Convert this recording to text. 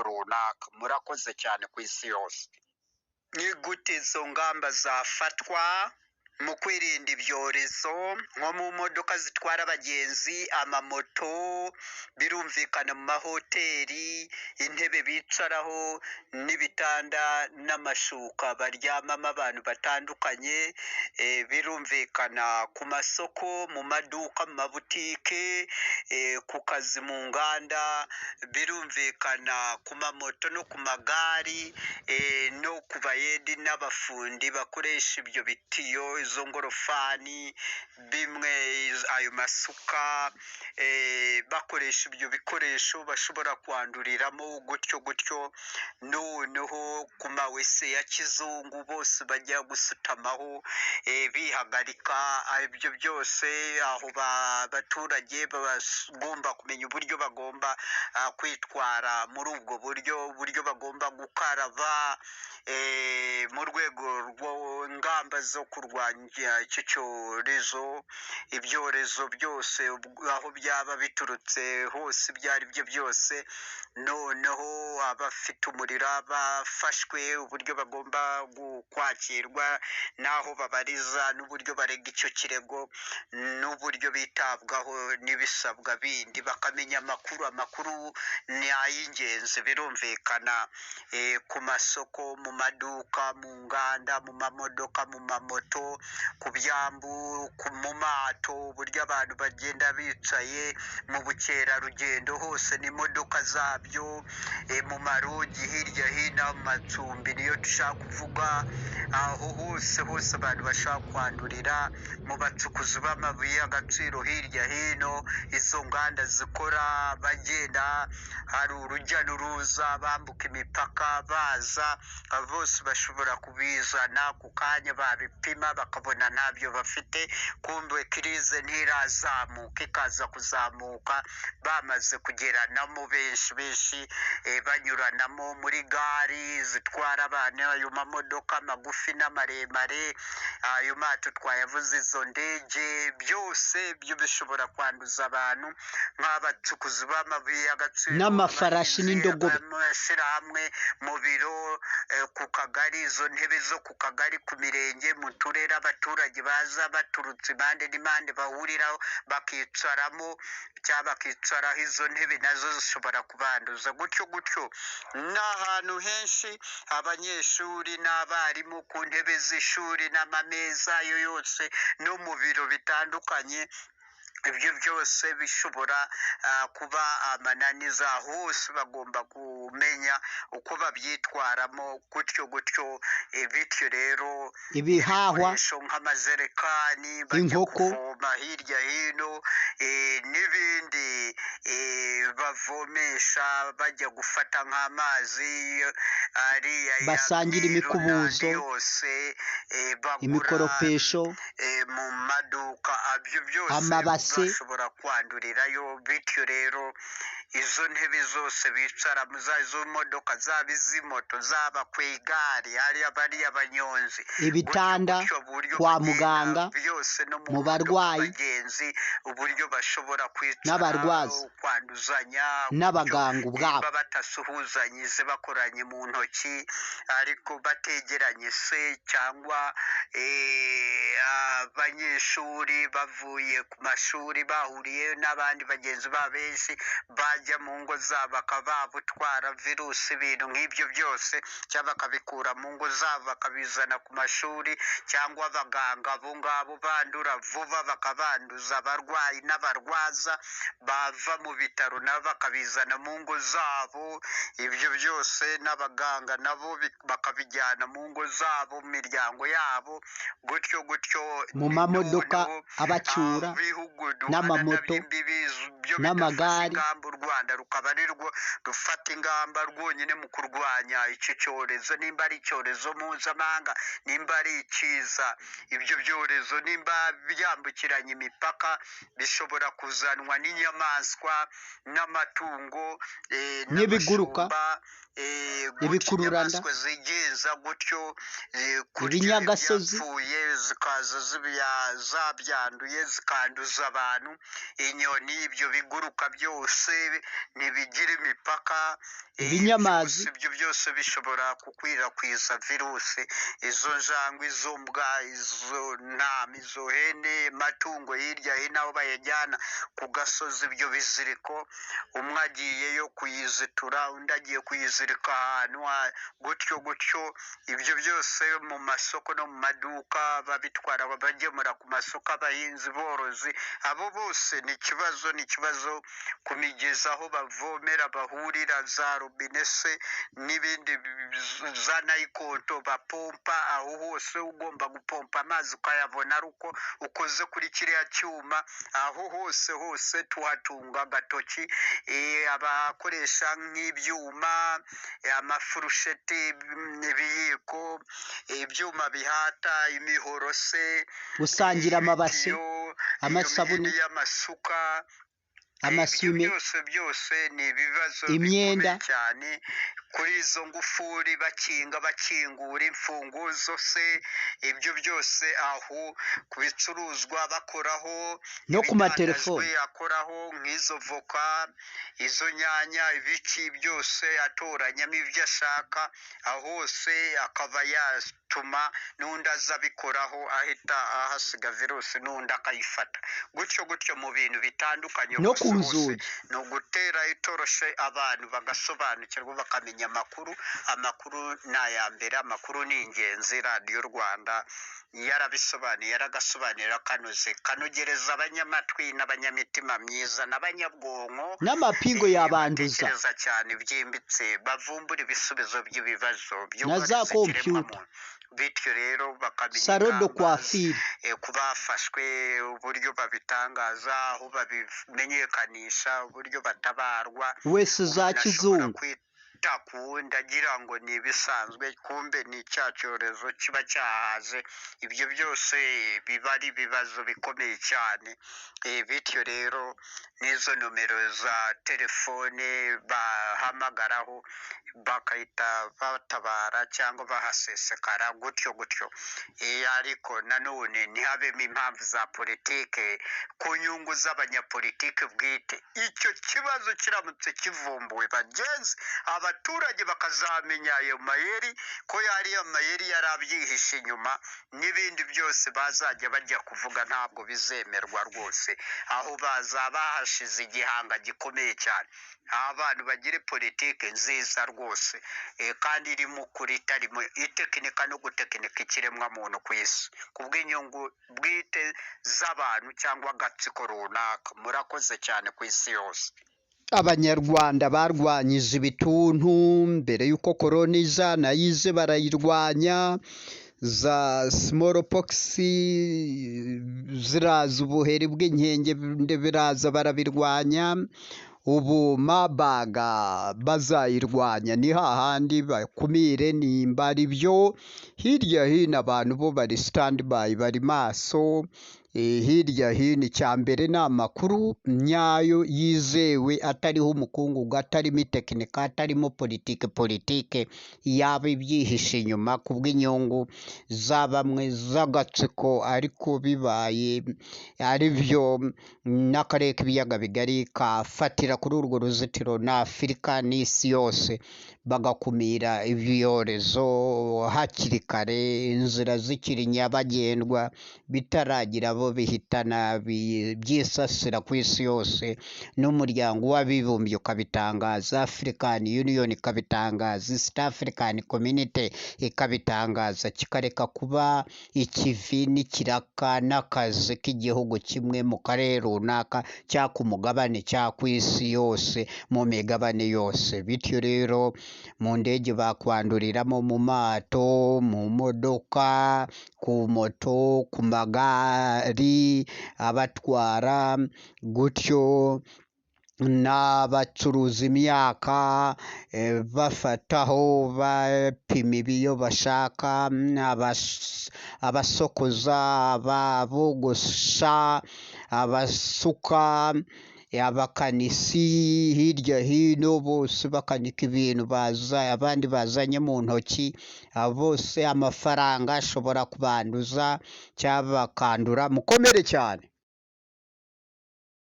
runaka. Murakoze cyane ku isi yose. Ni gute izo ngamba zafatwa mu kwirinda ibyorezo nko mu modoka zitwara abagenzi, amamoto, birumvikana mu mahoteli, intebe bicaraho n'ibitanda n'amashuka baryamamo abantu batandukanye, birumvikana ku masoko, mu maduka, mu mabutike, ku kazi, mu nganda, birumvikana ku mamoto no ku magari, no ku bayedi n'abafundi bakoresha ibyo bitiyo, izo ngorofani, bimwe ayo masuka, bakoresha ibyo bikoresho bashobora kwanduriramo gutyo gutyo. Noneho ku mawese ya kizungu bose bajya gusutamaho, bihagarika. Ibyo byose aho abaturage bagomba kumenya uburyo bagomba kwitwara muri ubwo buryo bagomba gukaraba, mu rwego rw'ingamba zo kurwanya iki cyorezo. Ibyorezo byose aho byaba biturutse hose, ibyo ari byo byose. Noneho abafite umuriro bafashwe, uburyo bagomba kwakirwa n'aho babariza, n'uburyo barega icyo kirego, n'uburyo bitabwaho n'ibisabwa bindi, bakamenya amakuru ni ay'ingenzi. Birumvikana ku masoko, mu maduka, mu nganda, mu mamodoka, mu mamoto, ku byambu, mu mato, uburyo abantu bagenda bicaye, mu bukerarugendo hose n'imodoka zabyo, mu marogi hirya hino, mu macumbi niyo dushaka kuvuga, aho hose abantu bashaka kwandurira, mu bacukuzi b'amabuye y'agaciro hirya hino, izo nganda zikora bagenda, hari urujya n'uruza, bambuka imipaka baza, bose bashobora kubizana ku kanya, babipima bakabona ntabyo bafite, kumbe kirize ntirazamuka, ikaza kuzamuka bamaze kugeranamo benshi, banyuranamo muri gari zitwara abantu, ayo mamodoka magufi n'amaremare, ayo mato twayavuze, izo ndege, byose byo bishobora kwanduza abantu, nk'abacukuzi b'amabuye y'agaciro n'amafarashi n'indogobe, amashyirahamwe, mu biro, ku kagari, izo ntebe zo ku kagari, ku mirenge, mu turere, abaturage baza baturutse impande n'impande bahuriraho bakicaramo, cyangwa bakicaraho, izo ntebe nazo zishobora kubanduza gutyo gutyo. N'ahantu henshi, abanyeshuri n'abarimu ku ntebe z'ishuri n'amameza yo yose, no mu biro bitandukanye, ibyo byose bishobora kuba amananiza. Hose bagomba kumenya uko babyitwaramo gutyo gutyo. Bityo rero ibihahwa, nk'amajerekani bajya kuvoma hirya hino, n'ibindi bavomesha bajya gufata nk'amazi ariya basangira imikubuzo yose, imikoropesho, mu maduka, ibyo byose amabase bashobora kwandurirayo. Bityo rero izo ntebe zose bicaramo, izo modoka, zaba iz'imoto, zaba ku igare, bariya abanyonzi, ibitanda kwa muganga, byose no mu barwayi abagenzi, uburyo bashobora n'abarwazi, kwanduzanya, n'abaganga ubwabo, batasuhuzanyije, bakoranye mu ntoki, ariko bategeranye se, cyangwa abanyeshuri bavuye ku mashuri bahuriye n'abandi bagenzi babo benshi, bajya mu ngo zabo bakaba babutwara virusi, ibintu nk'ibyo byose, cyangwa bakabikura mu ngo zabo bakabizana ku mashuri, cyangwa abaganga abo ngabo bandura vuba bakabanduza abarwayi n'abarwaza bava mu bitaro nabo bakabizana mu ngo zabo. Ibyo byose n'abaganga nabo bakabijyana mu ngo zabo, mu miryango yabo, gutyo gutyo, mu mamodoka abacyura n'amamoto n'amagare. U Rwanda rukaba ari rwo rufata ingamba rwonyine mu kurwanya iki cyorezo, nimba ari icyorezo mpuzamahanga, nimba ari ikiza. Ibyo byorezo nimba byambukiranya imipaka, bishobora kuzanwa n'inyamaswa n'amatungo n'ibiguruka, gutyo ibikururanda, inyamaswa zigenza gutyo kurya ibinyagasozi, ibyapfuye zikaza zabyanduye zikanduza abantu. Inyoni, ibyo biguruka byose ntibigira imipaka, ibinyamazi, ibyo byose bishobora gukwirakwiza virusi. Izo njangwe, izo mbwa, izo ntama, izo hene, matungo hirya hino aho bayajyana ku gasozi, ibyo biziriko, umwe agiyeyo kuyizitura, undi agiye kuyizirika ahantu gutyo gutyo. Ibyo byose mu masoko no mu maduka babitwara bagemura ku masoko, abahinzi borozi, abo bose ni ikibazo ku migezi aho bavomera bahurira, za robine se n'ibindi, za nayikondo bapompa, aho hose ugomba gupompa amazi ukayabona ari uko ukoze kuri kiriya cyuma. Aho hose tuhatunga agatoki. Abakoresha nk'ibyuma, amafurusheti, ibiyiko, ibyuma bihata, imihoro se, gusangira amabase, amasabune, y'amasuka, amasume, byose ni ibibazo imyenda, bikomeye cyane. Kuri izo ngufuri bakingura imfunguzo se, ibyo byose aho ku bicuruzwa bakoraho, no ku matelefoni akoraho nk'izo voka, izo nyanya, ibiki byose atoranyamo ibyo ashaka, aho hose akaba yatuma n'undi aza abikoraho, ahita ahasiga virusi n'undi akayifata, gutyo mu bintu bitandukanye. no ku nzugi. Ni ugutera itoroshe abantu bagasobanukirwa bakamenya amakuru ni aya mbere. Amakuru ni ingenzi. Radiyo Rwanda yaragasobanurira kanogereza abanyamatwi n'abanyamitima myiza n'abanyabwonko n'amapingo yabanduza cyane byimbitse, bavumbura ibisubizo by'ibibazo na za kompiyuta. Bityo rero bakamenya sarodo kwafiri ku bafashwe, uburyo babitangaza, aho babimenyekanisha, uburyo batabarwa, wese za kizungu. ndagira ngo ni ibisanzwe, kumbe ni cya cyorezo kiba cyahaze. Ibyo byose biba ari ibibazo bikomeye cyane. Bityo rero n'izo nomero za telefone bahamagaraho bakahita batabara cyangwa bahasesekara gutyo. Ariko nanone ntihabemo impamvu za politike ku nyungu z'abanyapolitike bwite. Icyo kibazo kiramutse kivumbuwe, bagenzi, abaturage bakazamenya ayo mayeri, ko yariyo mayeri yari abyihishe inyuma, n'ibindi byose bazajya bajya kuvuga ntabwo bizemerwa rwose. Aho bazaba hashize igihanga gikomeye cyane. Abantu bagire politike nziza rwose, kandi irimo ukuri, itarimo itekinika no gutekinika ikiremwa muntu ku isi ku bw'inyungu bwite z'abantu cyangwa agatsiko runaka. Murakoze cyane ku isi yose. Abanyarwanda barwanyije ibituntu mbere y'uko korona iza, nayize barayirwanya. Za smallpox ziraza, ubuheri bw'inkende biraza barabirwanya. Ubu mabaga bazayirwanya, ni hahandi bakumire nimba ari byo. Hirya hino abantu bo bari standby, bari maso. Hirya hino icya mbere ni amakuru nyayo yizewe, atariho umukungugu, atarimo itekinika, atarimo politike yaba ibyihishe inyuma ku bw'inyungu za bamwe z'agatsiko. Ariko bibaye ari byo, n'akarere k'ibiyaga bigari kafatira kuri urwo ruzitiro, na Afurika n'isi yose bagakumira ibyorezo hakiri kare, inzira zikiri nyabagendwa, bitaragira abo bihitana byisasira ku isi yose. N'umuryango w'abibumbye ukabitangaza, African Union ikabitangaza, East African Community ikabitangaza, kikareka kuba ikivi n'ikiraka n'akazi k'igihugu kimwe mu karere runaka, cyangwa ku mugabane, cyangwa ku isi yose, mu migabane yose. Bityo rero mu ndege bakwanduriramo, mu mato, mu modoka, ku moto, ku magari abatwara gutyo, n'abacuruza imyaka bafataho bapima ibiyo bashaka, abasokoza, ababogosha, abasuka, abakanisi hirya hino bose bakanika ibintu abandi bazanye mu ntoki, abo bose amafaranga ashobora kubanduza cyangwa bakandura. Mukomere cyane.